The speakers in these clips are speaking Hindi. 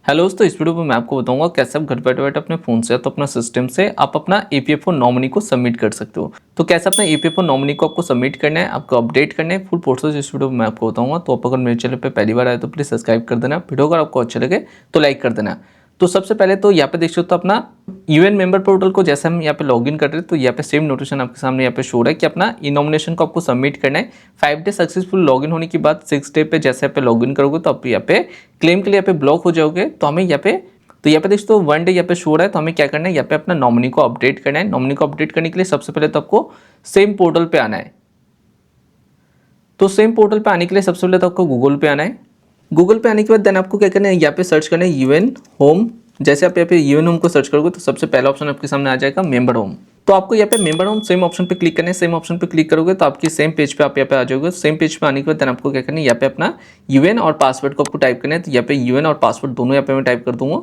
हेलो दोस्तों, इस वीडियो में मैं आपको बताऊंगा कैसे आप घर बैठे बैठे अपने फ़ोन से तो अपना सिस्टम से आप अपना ईपीएफओ नॉमिनी को सबमिट कर सकते हो। तो कैसे अपना ईपीएफओ नॉमिनी को आपको सबमिट करना है, आपको अपडेट करना है, फुल प्रोसेस इस वीडियो में मैं आपको बताऊंगा। तो आप अगर मेरे चैनल पे पहली बार आए तो प्लीज़ सब्सक्राइब कर देना। वीडियो अगर आपको अच्छा लगे तो लाइक कर देना। तो सबसे पहले तो यहाँ पे देख सकते हो अपना यूएन मेंबर पोर्टल को जैसे हम यहाँ पे लॉगिन कर रहे हैं तो यहाँ पे सेम नोटिफिकेशन आपके सामने यहाँ पे शो रहा है कि अपना ई नॉमिनेशन को आपको सबमिट करना है। 5 डे सक्सेसफुल लॉगिन होने के बाद 6 डे पे जैसे यहाँ पे लॉगिन करोगे तो आप यहाँ पे क्लेम के लिए यहाँ पे ब्लॉक हो जाओगे। तो हमें यहाँ पे दोस्तों 1 डे यहाँ पे शो रहा है। तो हमें क्या करना है, यहाँ पे अपना नॉमिनी को अपडेट करना है। नॉमिनी को अपडेट करने के लिए सबसे पहले तो आपको सेम पोर्टल पे आना है। तो सेम पोर्टल पे आने के लिए सबसे पहले तो आपको गूगल पे आना है। गूगल पे आने के बाद देन आपको क्या करना है, यहाँ पे सर्च करना है यूएन होम। जैसे आप यहाँ पे यूएन होम को सर्च करोगे तो सबसे पहला ऑप्शन आपके सामने आ जाएगा मेंबर होम। तो आपको यहाँ पे मेंबर होम सेम ऑप्शन पे क्लिक करना है। सेम ऑप्शन पे क्लिक करोगे तो आपकी सेम पेज पे आप यहाँ पे आ जाओगे। सेम पेज पे आने के बाद देन आपको क्या करना है, यहाँ पे अपना यूएन और पासवर्ड को आपको टाइप करना है। तो यहाँ पे यूएन और पासवर्ड दोनों यहाँ पे मैं टाइप कर दूंगा।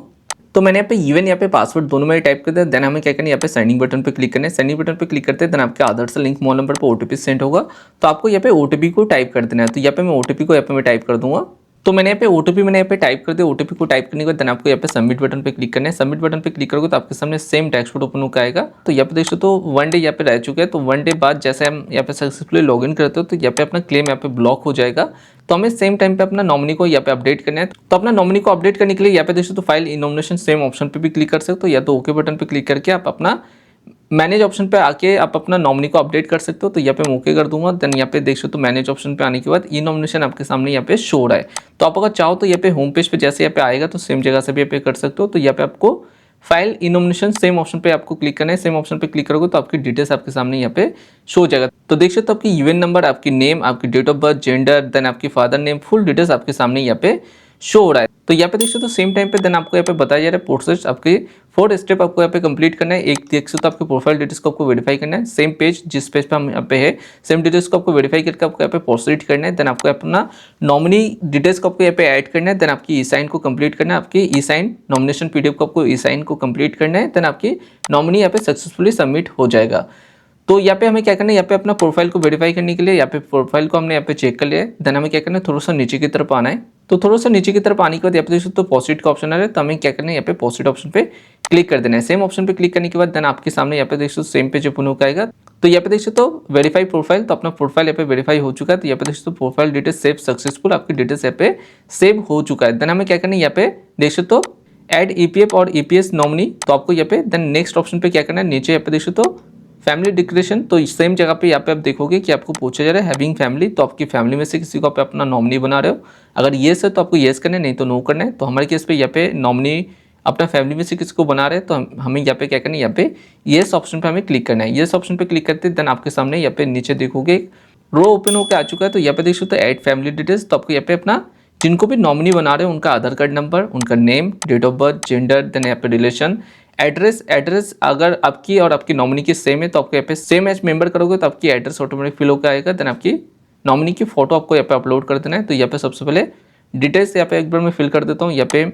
तो मैंने यहाँ पे यूएन यहाँ पे पासवर्ड दोनों में टाइप कर दिया। देन हमें क्या करना है, यहाँ पे साइनिंग बटन पे क्लिक करना है। साइनिंग बटन पे क्लिक करते हैं देन आपके आधार से लिंक मोबाइल नंबर पर ओटीपी सेंड होगा। तो आपको यहाँ पे ओटीपी को टाइप कर देना है। तो यहाँ पे मैं ओटीपी को यहाँ पे मैं टाइप कर दूंगा। तो मैंने यहाँ पे ओटीपी मैंने यहाँ पे टाइप कर दिया। ओटीपी को टाइप करने के बाद देन आपको यहाँ पे सबमिट बटन पे क्लिक करना है। सबमिट बटन पे क्लिक करोगे तो आपके सामने सेम डैशबोर्ड ओपन होकर आएगा। तो यहाँ पे देखो तो 1 डे यहाँ पे रह चुका है। तो 1 डे बाद जैसे हम यहाँ पे सक्सेसफुली लॉगिन करते हो तो यहाँ पे अपना क्लेम यहाँ पे ब्लॉक हो जाएगा। तो हमें सेम टाइम पे अपना नॉमिनी को यहाँ पे अपडेट करना है। तो अपना नॉमिनी को अपडेट करने के लिए यहाँ पे देखो तो file in nomination same option पे भी क्लिक कर सकते हो, या तो ओके बटन पे क्लिक करके आप अपना मैनेज ऑप्शन पे आके आप अपना नॉमिनी को अपडेट कर सकते हो। तो यहाँ पे मैं ओके कर दूंगा। देन यहाँ पे देख सकते हो मैनेज ऑप्शन पे आने के बाद ई नॉमिनेशन आपके सामने यहाँ पे शो हो रहा है। तो आप अगर चाहो तो यहाँ पे होम पेज पे जैसे यहाँ पे आएगा तो सेम जगह से भी यहाँ पे कर सकते हो। तो यहाँ पे आपको फाइल ई नॉमिनेशन सेम ऑप्शन पे आपको क्लिक करना है। सेम ऑप्शन पे क्लिक करोगे तो आपकी डिटेल्स आपके सामने यहाँ पे शो हो जाएगा। तो देख सकते हो आपकी यूएन नंबर, आपकी नेम, आपकी date of birth, gender, then आपकी फादर नेम, फुल डिटेल्स आपके सामने यहाँ पे शो हो रहा है। तो यहाँ पे देख सकते हो सेम टाइम पे देन आपको यहाँ पे बताया जा रहा है प्रोसेस आपके 4 स्टेप आपको यहाँ पे कंप्लीट करना है। एक देख सकते हो आपके प्रोफाइल डिटेल्स को आपको वेरीफाई करना है। सेम पेज जिस पेज पे हम यहाँ पे है सेम डिटेल्स को आपको वेरीफाई करके आपको यहाँ पे प्रोसीड करना है। देन आपको अपना नॉमिनी डिटेल्स को आपको यहाँ पे ऐड करना है। देन आपकी ई साइन को कंप्लीट करना है। आपकी ई साइन नॉमिनेशन पीडीएफ को आपको ई साइन को कंप्लीट करना है। देन आपकी नॉमिनी यहाँ पे सक्सेसफुली सबमिट हो जाएगा। तो यहाँ पे हमें क्या करना है, यहाँ पे अपना प्रोफाइल को वेरीफाई करने के लिए यहाँ पे प्रोफाइल को हमने यहाँ पे चेक कर लिया है। देन हमें क्या करना है, थोड़ा सा नीचे की तरफ आना है। तो थोड़ा सा नीचे की तरफ आने के बाद यहाँ पे देख सकते हो पोस्टेड का ऑप्शन आ रहा है। तो हमें क्या करना है, यहाँ पे पोस्टेड ऑप्शन पे क्लिक कर देना है। सेम ऑप्शन पे क्लिक करने के बाद देन आपके सामने यहाँ पे देख सकते हो सेम पेज ओपन होकर आएगा। तो यहाँ पे देख सकते हो वेरीफाई प्रोफाइल। तो अपना प्रोफाइल यहाँ पे वेरीफाई हो चुका है। तो यहाँ पे देख सकते हो प्रोफाइल डिटेल्स सेव सक्सेसफुल, आपकी डिटेल्स यहाँ पे सेव हो चुका है। देन हमें क्या करना है, यहाँ पे देख सकते हो एड ईपीएफ और ईपीएस नॉमिनी। तो आपको यहाँ पे देन नेक्स्ट ऑप्शन पे क्या करना है, नीचे यहाँ पे देख सकते हो फैमिली डिक्लेरेशन। तो सेम जगह पे यहाँ पे आप देखोगे कि आपको पूछा जा रहा है हैविंग फैमिली। तो आपकी फैमिली में से किसी को आप अपना नॉमिनी बना रहे हो, अगर येस है तो आपको येस करना है, नहीं तो नो करना है। तो हमारे केस पे यहाँ पे नॉमिनी अपना फैमिली में से किसी को बना रहे हैं तो हमें यहाँ पे क्या करना है, यहाँ पे येस ऑप्शन पे हमें क्लिक करना है। येस ऑप्शन पे क्लिक करते देन आपके सामने यहाँ पे नीचे देखोगे रो ओपन होकर आ चुका है। तो यहाँ पे देख सकते हो ऐड फैमिली डिटेल्स। तो आपको यहाँ पे अपना जिनको भी नॉमिनी बना रहे हो उनका आधार कार्ड नंबर, उनका name, date of birth, gender, then यहाँ पे रिलेशन, एड्रेस अगर आपकी और आपकी नॉमिनी की सेम है तो आपको यहाँ पे सेम एज मेंबर करोगे तो आपकी एड्रेस ऑटोमेटिक फिल होकर आएगा। देन आपकी नॉमिनी की फोटो आपको यहाँ पे अपलोड कर देना है। तो यहाँ पे सबसे पहले डिटेल्स यहाँ पे एक बार मैं फिल कर देता हूँ। यहाँ पे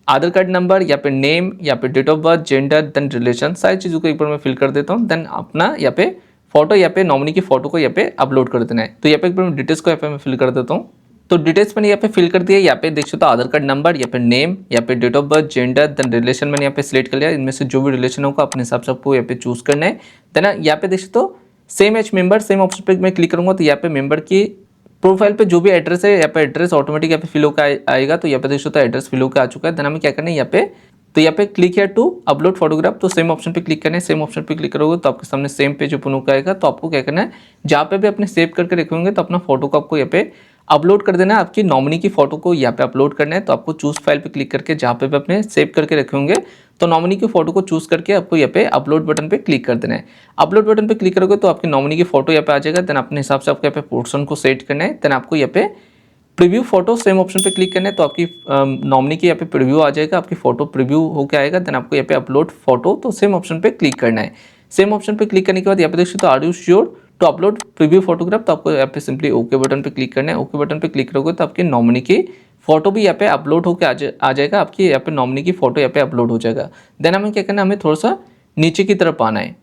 आधार कार्ड नंबर, यहाँ पे नेम, यहाँ पे date of birth, gender, then relation, सारी चीज़ों को एक बार मैं फिल कर देता हूँ। देन अपना यहाँ पे फोटो, यहाँ पे नॉमिनी की फोटो को यहाँ पे अपलोड कर देना है। तो यहाँ पे एक बार मैं डिटेल्स को यहाँ पे मैं फिल कर देता हूँ। तो डिटेल्स मैंने यहाँ पे फिल कर दिया। यहाँ पे देख सकते हो आधार कार्ड नंबर, यहाँ पे नेम, यहाँ पे date of birth, gender, then relation मैंने यहाँ पे सिलेक्ट कर लिया। इनमें से जो भी रिलेशन होगा अपने हिसाब से आपको यहाँ पे चूज करना है। देन यहाँ पे देख सकते हो same age member, same option पे मैं क्लिक करूंगा तो यहाँ पे मेंबर की प्रोफाइल पे जो भी एड्रेस है यहाँ पे एड्रेस ऑटोमेटिक यहाँ पे फिल होकर आएगा। तो यहाँ पे देख सकते हो एड्रेस फिल होकर आ चुका है। देन हमें क्या करना है, यहाँ पे तो यहाँ पे क्लिक है टू अपलोड फोटोग्राफ। तो सेम ऑप्शन पे क्लिक करना है। सेम ऑप्शन पे क्लिक करोगे तो आपके सामने सेम पेज ओपन होकर आएगा। तो आपको क्या करना है, जहाँ पे भी अपने सेव करके रखेंगे तो अपना फोटो को आपको यहाँ पे अपलोड कर देना है। आपकी नॉमिनी की फोटो को यहाँ पे अपलोड करना है। तो आपको चूज फाइल पे क्लिक करके जहाँ पे भी अपने सेव करके रखे होंगे तो नॉमिनी की फोटो को चूज करके आपको यहाँ पे अपलोड बटन पे क्लिक कर देना है। अपलोड बटन पे क्लिक करोगे तो आपकी नॉमिनी की फोटो यहाँ पे आ जाएगा। देन अपने हिसाब से आपको यहाँ पे पोर्शन को सेट करना है। देन आपको यहाँ पे प्रीव्यू फोटो सेम ऑप्शन पे क्लिक करना है। तो आपकी नॉमिनी की यहाँ पे प्रीव्यू आ जाएगा, आपकी फोटो प्रीव्यू होकर आएगा। देन आपको यहाँ पे अपलोड फोटो, तो सेम ऑप्शन पे क्लिक करना है। सेम ऑप्शन पे क्लिक करने के बाद यहाँ पे देख सकते हो are you sure to upload preview photograph. तो आपको यहाँ पे सिंपली ओके बटन पे क्लिक करना है। ओके बटन पे क्लिक करोगे तो आपकी नॉमिनी की फोटो भी यहाँ पे अपलोड होकर आ जाएगा। आपकी यहाँ पे नॉमिनी की फोटो यहाँ पे अपलोड हो जाएगा। देन हमें क्या करना है, हमें थोड़ा सा नीचे की तरफ आना है।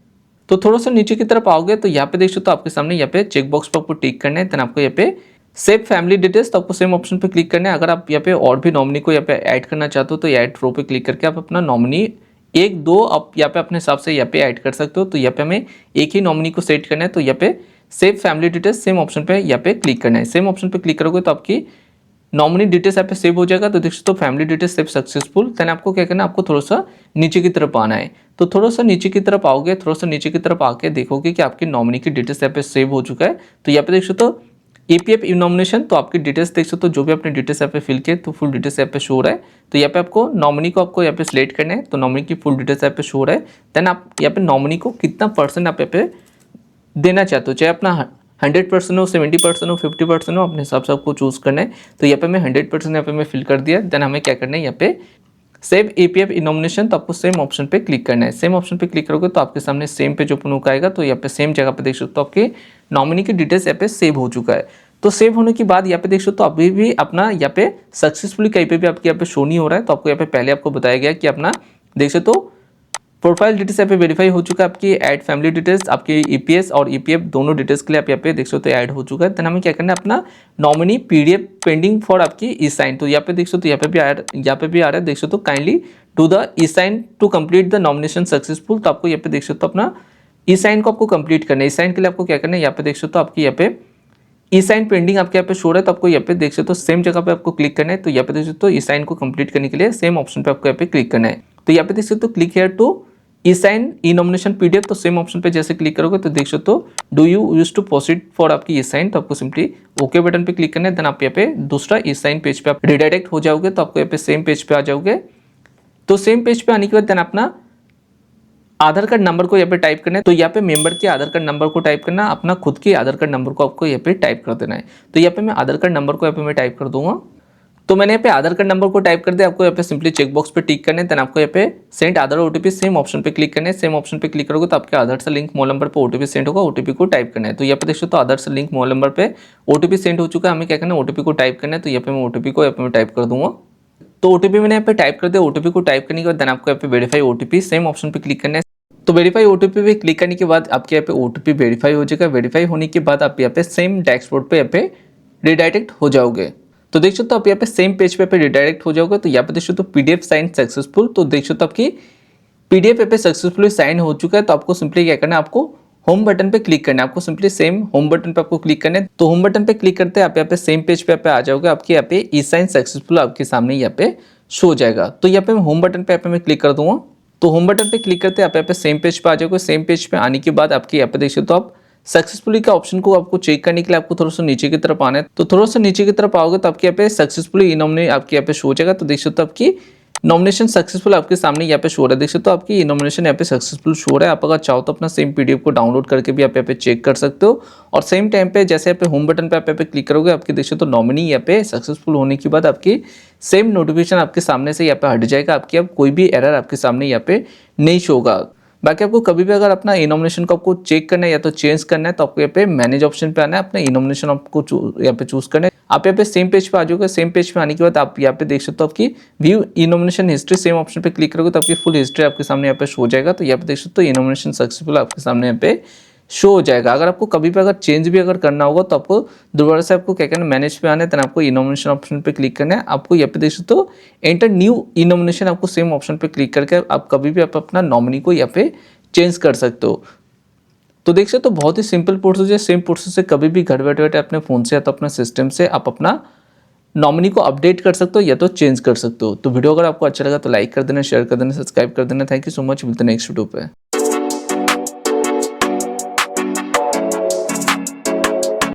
तो थोड़ा सा नीचे की तरफ आओगे तो यहाँ पे देख सकते हो आपके सामने यहाँ पे चेक बॉक्स पर आपको टिक करना है। देन आपको यहाँ पे सेव फैमिली डिटेल्स, तो आपको सेम ऑप्शन पे क्लिक करना है। अगर आप यहाँ पे और भी नॉमिनी को यहाँ पे ऐड करना चाहते हो तो ऐड रो पे क्लिक करके आप अपना नॉमिनी एक दो आप यहाँ पे अपने हिसाब से यहाँ पे ऐड कर सकते हो। तो यहाँ पे हमें एक ही नॉमिनी को सेट करना है, तो यहाँ पे save family details same option पे यहाँ पे क्लिक करना है। सेम ऑप्शन पे क्लिक करोगे तो आपकी नॉमिनी डिटेल्स यहाँ पे सेव हो जाएगा। तो देखो तो family details save successful. Then आपको क्या करना है, आपको थोड़ा सा नीचे की तरफ आना है। तो थोड़ा सा नीचे की तरफ आओगे, थोड़ा सा नीचे की तरफ आके देखोगे कि आपकी नॉमिनी की डिटेल्स यहाँ पे सेव हो चुका है। तो यहाँ पे देख सकते हो ईपीएफ नॉमिनेशन, तो आपकी डिटेल्स देख सकते हो, जो भी आपने डिटेल्स यहाँ पे फिल किए तो फुल डिटेल्स यहाँ पे शो हो रहा है। तो यहाँ पे आपको नॉमिनी को आपको यहाँ पे सिलेक्ट करना है, तो नॉमिनी की फुल डिटेल्स यहाँ पे शो हो रहा है। देन आप यहाँ पे नॉमिनी को कितना परसेंट आप यहाँ पे देना चाहते हो, चाहे अपना 100% हो, 70% हो, 50% हो, अपने हिसाब से आपको चूज करना है। तो यहाँ पे मैं 100% यहाँ पे मैं फिल कर दिया। देन हमें क्या करना है, यहाँ पे सेव ईपीएफ नॉमिनेशन, तो आपको सेम ऑप्शन पे क्लिक करना है। सेम ऑप्शन पे क्लिक करोगे तो आपके सामने सेम पेज ओपन होकर आएगा। तो यहाँ पे सेम जगह पे देख सकते हो आपके नॉमिनी की डिटेल्स यहाँ पे सेव हो चुका है। तो सेव होने के बाद यहाँ पे देख सकते हो अभी भी अपना यहाँ पे सक्सेसफुली कहीं पे भी आपके यहाँ पे शो नहीं हो रहा है। तो आपको यहाँ पे पहले आपको बताया गया कि अपना देख सकते हो प्रोफाइल डिटेल्स यहाँ पे वेरीफाई हो चुका है। आपकी ऐड फैमिली डिटेल्स, आपकी ईपीएस और ईपीएफ दोनों डिटेल्स के लिए आप यहाँ पे देख सकते हो ऐड हो चुका है। देन हमें क्या करना है, अपना नॉमिनी पीडीएफ पेंडिंग फॉर आपकी ई साइन, तो यहाँ पे देख सकते हो यहाँ पे भी आ रहा है, देख सकते हो kindly to the e sign to complete the nomination successful. तो आपको यहाँ पे देख सकते हो अपना ई साइन को आपको कंप्लीट करना है। ई साइन के लिए आपको क्या करना है, यहाँ पे देख सकते हो आपकी यहाँ पे ई साइन पेंडिंग आपके यहाँ पे शो है। तो आपको यहाँ पे देख सकते हो सेम जगह पे आपको क्लिक करना है। तो यहाँ पे देख सकते हो ई साइन को कंप्लीट करने के लिए सेम ऑप्शन पे आपको यहाँ पे क्लिक करना है। तो यहाँ पे देख सकते हो click here to e sign e nomination PDF, तो सेम ऑप्शन पे जैसे क्लिक करोगे तो देख सकते हो do you use to proceed for आपकी ई साइन, तो आपको सिंपली ओके बटन पे क्लिक करना है। देन आप यहाँ पे दूसरा ई साइन पेज पे आप रिडायरेक्ट हो जाओगे। तो आपको यहाँ पे सेम पेज पे आ जाओगे। तो सेम पेज पे आने के बाद देन अपना आधार कार्ड नंबर को यहाँ पे टाइप करना है। तो यहाँ पे मेंबर के आधार कार्ड नंबर को टाइप करना, अपना खुद के आधार कार्ड नंबर को आपको यहाँ पे टाइप कर देना है। तो यहाँ पे मैं आधार कार्ड नंबर को यहाँ पे मैं टाइप कर दूंगा। तो मैंने यहाँ पे आधार कार्ड नंबर को टाइप कर दिया। आपको यहाँ पे सिंपली चेक बॉक्स पे टिक करना है। देन आपको यहाँ पे सेंड आधार ओटीपी सेम ऑप्शन पे क्लिक करना है। सेम ऑप्शन पे क्लिक करोगे तो आपके आधार से लिंक मोबाइल नंबर पे ओटीपी सेंड होगा। ओटीपी को टाइप करना है। तो यहाँ पे देख सकते हो आधार से लिंक मोबाइल नंबर पे ओटीपी सेंड हो चुका है। हमें क्या करना है, ओटीपी को टाइप करना है। तो यहाँ पे मैं ओटीपी को यहाँ पे मैं टाइप कर दूंगा। तो ओटीपी मैंने यहाँ पे टाइप कर दिया। ओटीपी को टाइप करने के बाद देन आपको यहाँ पे वेरीफाई ओटीपी सेम ऑप्शन पे क्लिक करना है। तो वेरीफाई ओटीपी पे क्लिक करने के बाद आपके यहाँ पे ओटीपी वेरीफाई हो जाएगा। वेरीफाई होने के बाद आप यहाँ पे सेम डैशबोर्ड पे यहाँ पे रिडायरेक्ट हो जाओगे। तो देख सकते हो आप यहाँ पे सेम पेज पे रिडायरेक्ट हो जाओगे। तो यहाँ पे देख सकते हो पीडीएफ साइन सक्सेसफुल। तो देख सकते हो आपकी पीडीएफ पे सक्सेसफुली साइन हो चुका है। तो आपको सिंपली क्या करना है, आपको होम बटन पे क्लिक करना है। आपको सिंपली सेम होम बटन पे आपको क्लिक करना है। तो होम बटन पे क्लिक करते हैं आप यहाँ पे सेम पेज पे आ जाओगे। आपके यहाँ पे ई साइन सक्सेसफुल आपके सामने यहाँ पे शो हो जाएगा। तो यहाँ पे होम बटन पे मैं क्लिक कर दूंगा। तो होम बटन पे क्लिक करते हैं आप यहाँ पे सेम पेज पे आ जाओगे। सेम पेज पे आने के बाद आपके यहाँ पे देख सकते हो आप सक्सेसफुली का ऑप्शन को आपको चेक करने के लिए आपको थोड़ा सा नीचे की तरफ आना है। तो थोड़ा सा नीचे की तरफ आओगे तो आपके यहाँ पे सक्सेसफुली नॉमिनेशन आपके यहाँ पे शो हो जाएगा। तो देख सकते हो आपकी नॉमिनेशन सक्सेसफुल आपके सामने यहाँ पे शो हो रहा है। देख सकते हो आपकी नॉमिनेशन यहाँ पे सक्सेसफुल शो हो रहा है। आप अगर चाहो तो अपना सेम पीडीएफ को डाउनलोड करके भी आप यहाँ पे चेक कर सकते हो। और सेम टाइम पे जैसे यहाँ पे होम बटन पे आप यहाँ पे क्लिक करोगे आपके देख सकते हो नॉमिनी यहाँ पे सक्सेसफुल होने के बाद आपकी सेम नोटिफिकेशन आपके सामने से यहाँ पे हट जाएगा। आपकी अब कोई भी एरर आपके सामने यहाँ पे नहीं शो होगा। बाकी आपको कभी भी अगर अपना इनोमिनेशन को आपको चेक करना है या तो चेंज करना है तो आपको यहाँ पे मैनेज ऑप्शन पे आना है। अपना इनोमिनेशन आपको यहाँ पे चूज करना है। आप यहाँ पे सेम पेज पे आ जाओगे। सेम पेज पे आने के बाद आप यहाँ पे देख सकते हो आपकी व्यू इनोमिनेशन हिस्ट्री सेम ऑप्शन पे क्लिक करोगे तो आपकी फुल हिस्ट्री आपके सामने यहाँ पे शो हो जाएगा। तो यहाँ पे देख सकते हो इनोमिनेशन सक्सेसफुल आपके सामने यहाँ पे शो हो जाएगा। अगर आपको कभी भी अगर चेंज भी अगर करना होगा तो आपको दोबारा से आपको क्या करना है, मैनेज पे आना है। देन आपको इनोमिनेशन ऑप्शन पे क्लिक करना है। आपको यहाँ पे देख सकते हो एंटर न्यू इनोमिनेशन, आपको सेम ऑप्शन पे क्लिक करके आप कभी भी आप अपना नॉमिनी को यहाँ पे चेंज कर सकते हो। तो देख सकते हो बहुत ही सिंपल प्रोसेस है। सेम प्रोसेस से कभी भी घर बैठे बैठे अपने फ़ोन से या तो अपने सिस्टम से आप अपना नॉमिनी को अपडेट कर सकते हो या तो चेंज कर सकते हो। तो वीडियो अगर आपको अच्छा लगा तो लाइक कर देना, शेयर कर देना, सब्सक्राइब कर देना। Thank you so much. मिलते हैं नेक्स्ट वीडियो पे।